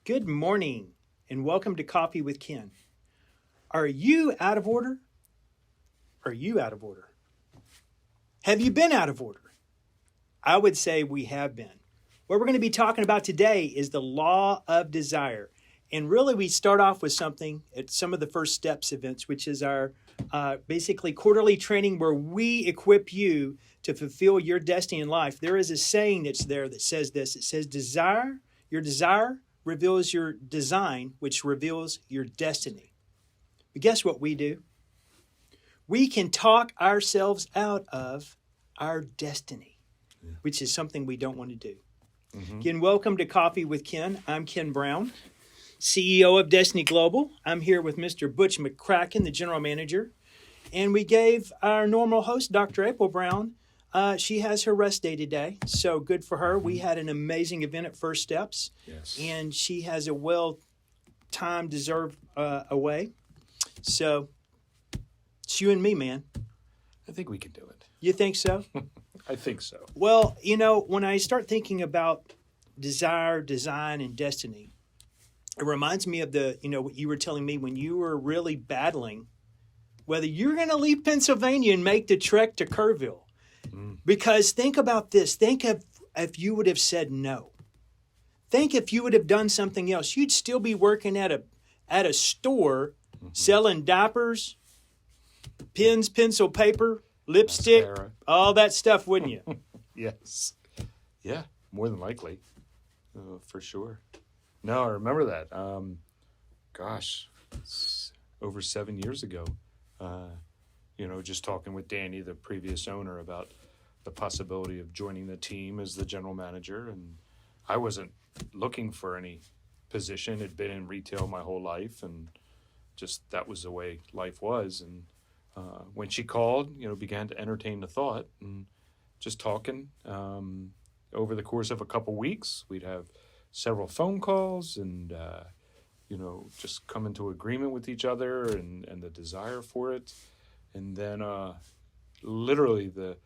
Good morning and welcome to Coffee with Ken. Are you out of order? Are you out of order? Have you been out of order? I would say we have been. What we're going to be talking about today is the law of desire. And really, we start off with something at some of the first steps events, which is our basically quarterly training where we equip you to fulfill your destiny in life. There is a saying that's there that says this. It says, your desire reveals your design, which reveals your destiny. But guess what we do? We can talk ourselves out of our destiny, which is something we don't want to do. Again, welcome to Coffee with Ken. I'm Ken Brown, CEO of Destiny Global. I'm here with Mr. Butch McCracken, the general manager. And we gave our normal host, Dr. April Brown, she has her rest day today, so good for her. We had an amazing event at First Steps, and she has a well-timed, deserved away. So it's you and me, man. I think we can do it. You think so? I think so. Well, you know, when I start thinking about desire, design, and destiny, it reminds me of what you were telling me when you were really battling whether you're going to leave Pennsylvania and make the trek to Kerrville. Because think about this. Think if you would have said no. Think if you would have done something else. You'd still be working at a store selling diapers, pens, pencil, paper, lipstick, mascara, all that stuff, wouldn't you? Yes. Yeah, more than likely. For sure. No, I remember that. It's over 7 years ago. Just talking with Danny, the previous owner, about the possibility of joining the team as the general manager. And I wasn't looking for any position. Had been in retail my whole life, and just that was the way life was. And when she called, began to entertain the thought, and just talking over the course of a couple weeks, we'd have several phone calls and, just come into agreement with each other and the desire for it. And then literally the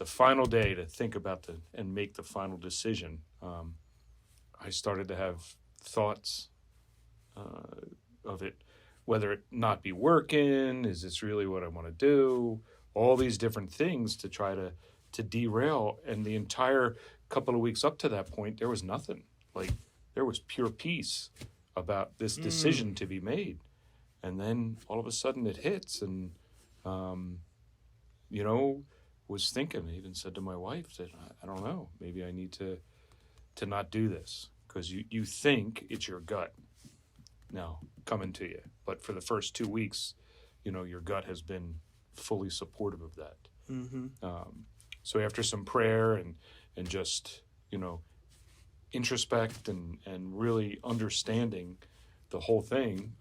final day to think about and make the final decision, I started to have thoughts of it, whether it not be working, is this really what I want to do, all these different things to try to derail. And the entire couple of weeks up to that point, there was nothing. Like, there was pure peace about this decision to be made. And then all of a sudden it hits, and was thinking, I even said to my wife that I don't know, maybe I need to not do this, because you think it's your gut now coming to you, but for the first 2 weeks, your gut has been fully supportive of that. So after some prayer and just introspect and really understanding the whole thing,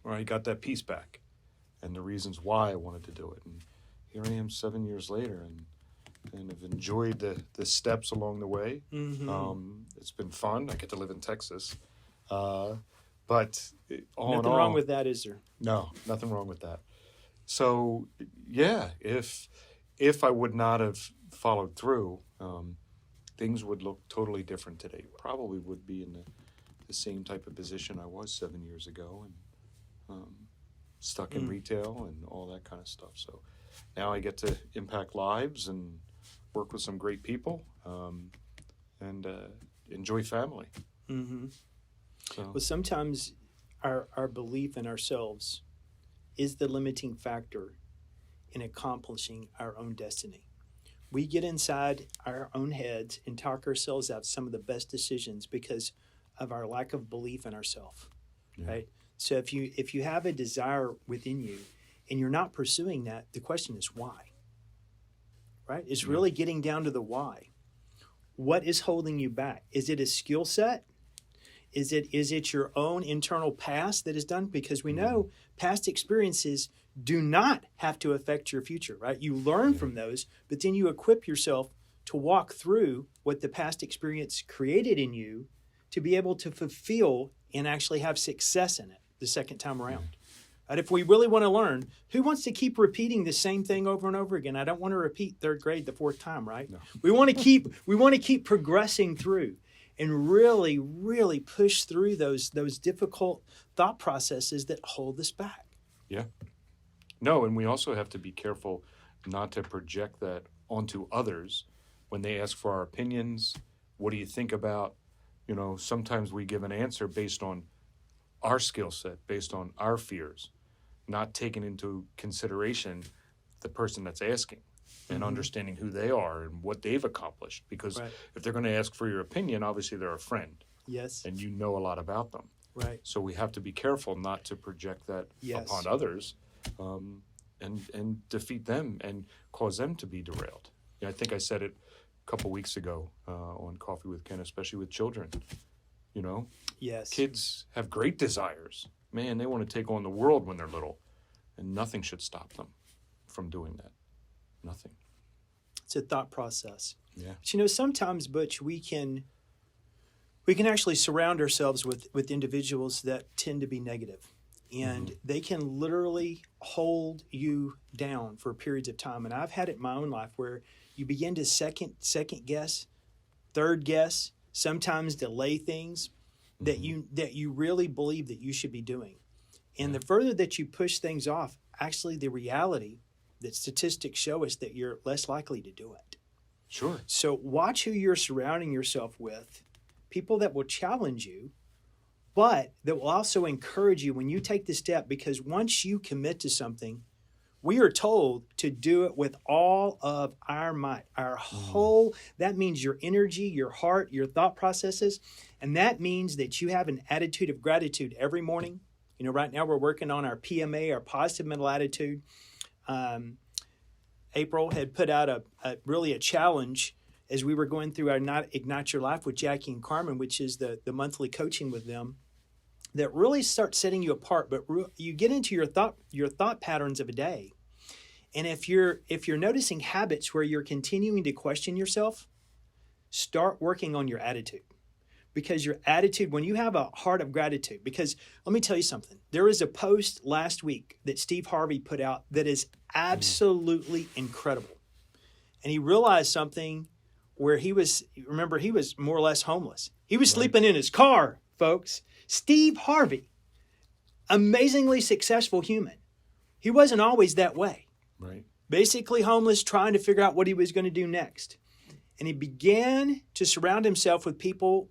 I got that peace back and the reasons why I wanted to do it. And here I am 7 years later, and have enjoyed the steps along the way. It's been fun. I get to live in Texas. But all in all, nothing wrong with that, is there? No, nothing wrong with that. So, yeah, if I would not have followed through, things would look totally different today. Probably would be in the same type of position I was 7 years ago, and stuck in retail and all that kind of stuff. So now I get to impact lives and work with some great people, and enjoy family. So. Well, sometimes our belief in ourselves is the limiting factor in accomplishing our own destiny. We get inside our own heads and talk ourselves out some of the best decisions because of our lack of belief in ourselves, right? So if you have a desire within you and you're not pursuing that, the question is why, right? It's really getting down to the why. What is holding you back? Is it a skill set? Is it your own internal past that is done? Because we know past experiences do not have to affect your future, right? You learn from those, but then you equip yourself to walk through what the past experience created in you to be able to fulfill and actually have success in it the second time around. Right? If we really want to learn, who wants to keep repeating the same thing over and over again? I don't want to repeat third grade the fourth time, right? No. We want to keep progressing through. and really, really push through those difficult thought processes that hold us back. Yeah. No, and we also have to be careful not to project that onto others when they ask for our opinions. What do you think about? Sometimes we give an answer based on our skill set, based on our fears, not taking into consideration the person that's asking and understanding who they are and what they've accomplished. Because if they're going to ask for your opinion, obviously they're a friend. Yes. And you know a lot about them. Right. So we have to be careful not to project that upon others and defeat them and cause them to be derailed. I think I said it a couple weeks ago on Coffee with Ken, especially with children. Yes. Kids have great desires. Man, they want to take on the world when they're little, and nothing should stop them from doing that. Nothing. It's a thought process. Yeah. But sometimes, Butch, we can actually surround ourselves with individuals that tend to be negative, and they can literally hold you down for periods of time. And I've had it in my own life where you begin to second guess, third guess, sometimes delay things that you really believe that you should be doing. And the further that you push things off, actually the reality that statistics show us that you're less likely to do it. Sure. So watch who you're surrounding yourself with, people that will challenge you, but that will also encourage you when you take the step, because once you commit to something, we are told to do it with all of our might, our whole, that means your energy, your heart, your thought processes. And that means that you have an attitude of gratitude every morning. Right now we're working on our PMA, our positive mental attitude. April had put out a challenge as we were going through our Ignite Your Life with Jackie and Carmen, which is the monthly coaching with them, that really starts setting you apart. But you get into your thought patterns of a day. And if you're noticing habits where you're continuing to question yourself, start working on your attitude. Because your attitude, when you have a heart of gratitude, because let me tell you something. There is a post last week that Steve Harvey put out that is absolutely incredible. And he realized something where he was more or less homeless. He was sleeping in his car, folks. Steve Harvey, amazingly successful human. He wasn't always that way. Right. Basically homeless, trying to figure out what he was going to do next. And he began to surround himself with people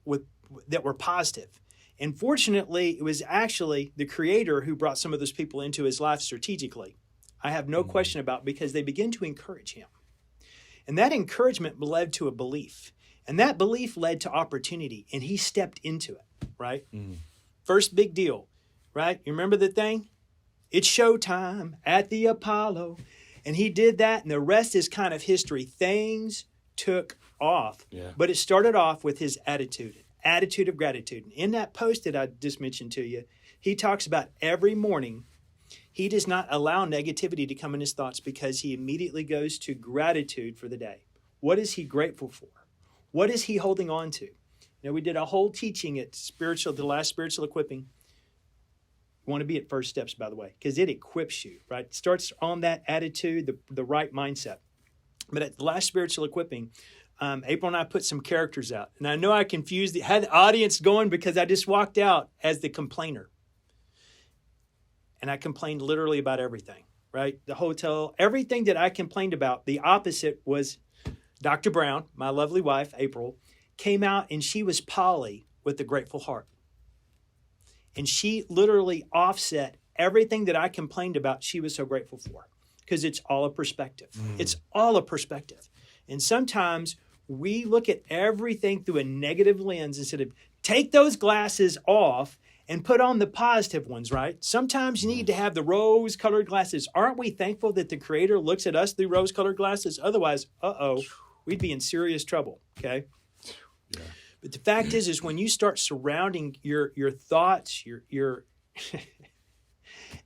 that were positive. And fortunately, it was actually the Creator who brought some of those people into his life strategically. I have no question about, because they began to encourage him. And that encouragement led to a belief. And that belief led to opportunity. And he stepped into it, right? First big deal, right? You remember the thing? It's showtime at the Apollo. And he did that, and the rest is kind of history. Things took off. Yeah. But it started off with his attitude of gratitude. And in that post that I just mentioned to you, he talks about every morning he does not allow negativity to come in his thoughts, because he immediately goes to gratitude for the day. What is he grateful for? What is he holding on to? We did a whole teaching at the last spiritual equipping. You want to be at First Steps, by the way, because it equips you, right? It starts on that attitude, the right mindset. But at the last spiritual equipping, April and I put some characters out. And I know I had the audience going because I just walked out as the complainer. And I complained literally about everything, right? The hotel, everything that I complained about. The opposite was Dr. Brown, my lovely wife, April, came out and she was Polly with the grateful heart. And she literally offset everything that I complained about she was so grateful for, because it's all a perspective. It's all a perspective. And sometimes we look at everything through a negative lens instead of take those glasses off and put on the positive ones, right? Sometimes you need to have the rose-colored glasses. Aren't we thankful that the Creator looks at us through rose-colored glasses? Otherwise, we'd be in serious trouble, okay? Yeah. But the fact is when you start surrounding your thoughts, your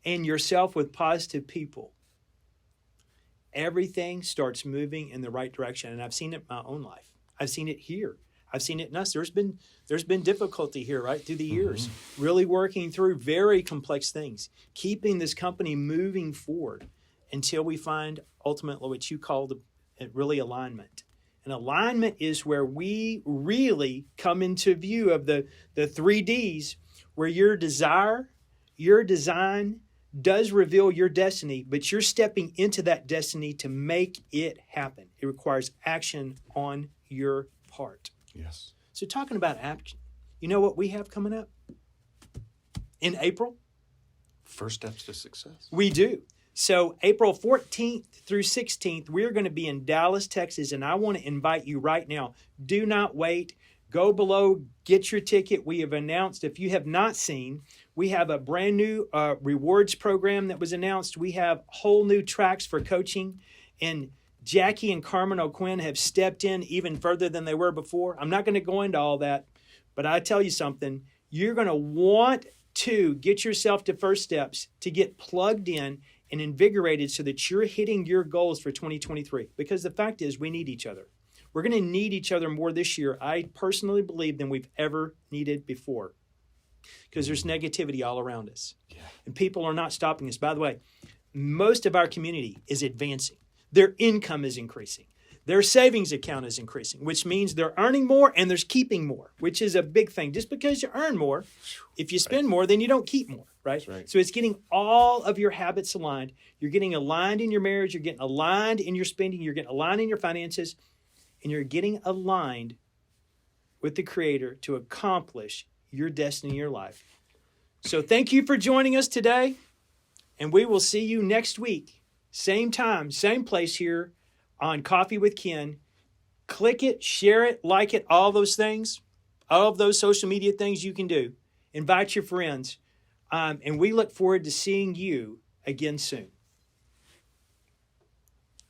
and yourself with positive people, everything starts moving in the right direction. And I've seen it in my own life. I've seen it here. I've seen it in us. There's been difficulty here, right, through the years, really working through very complex things, keeping this company moving forward until we find ultimately what you call really alignment. And alignment is where we really come into view of the 3Ds, where your desire, your design does reveal your destiny, but you're stepping into that destiny to make it happen. It requires action on your part. Yes. So talking about action, you know what we have coming up in April? First steps to success. We do. So April 14th through 16th, we're going to be in Dallas, Texas, and I want to invite you right now. Do not wait. Go below, get your ticket. We have announced, if you have not seen, we have a brand new rewards program that was announced. We have whole new tracks for coaching, and Jackie and Carmen O'Quinn have stepped in even further than they were before. I'm not going to go into all that, but I tell you something, you're going to want to get yourself to First Steps to get plugged in and invigorated so that you're hitting your goals for 2023. Because the fact is, we need each other. We're going to need each other more this year, I personally believe, than we've ever needed before. Because there's negativity all around us. Yeah. And people are not stopping us. By the way, most of our community is advancing. Their income is increasing. Their savings account is increasing, which means they're earning more and they're keeping more, which is a big thing. Just because you earn more, if you spend more, then you don't keep more, right? Right. So it's getting all of your habits aligned. You're getting aligned in your marriage. You're getting aligned in your spending. You're getting aligned in your finances. And you're getting aligned with the Creator to accomplish your destiny in your life. So thank you for joining us today. And we will see you next week. Same time, same place here on Coffee with Ken. Click it, share it, like it, all those things, all of those social media things you can do. Invite your friends. And we look forward to seeing you again soon.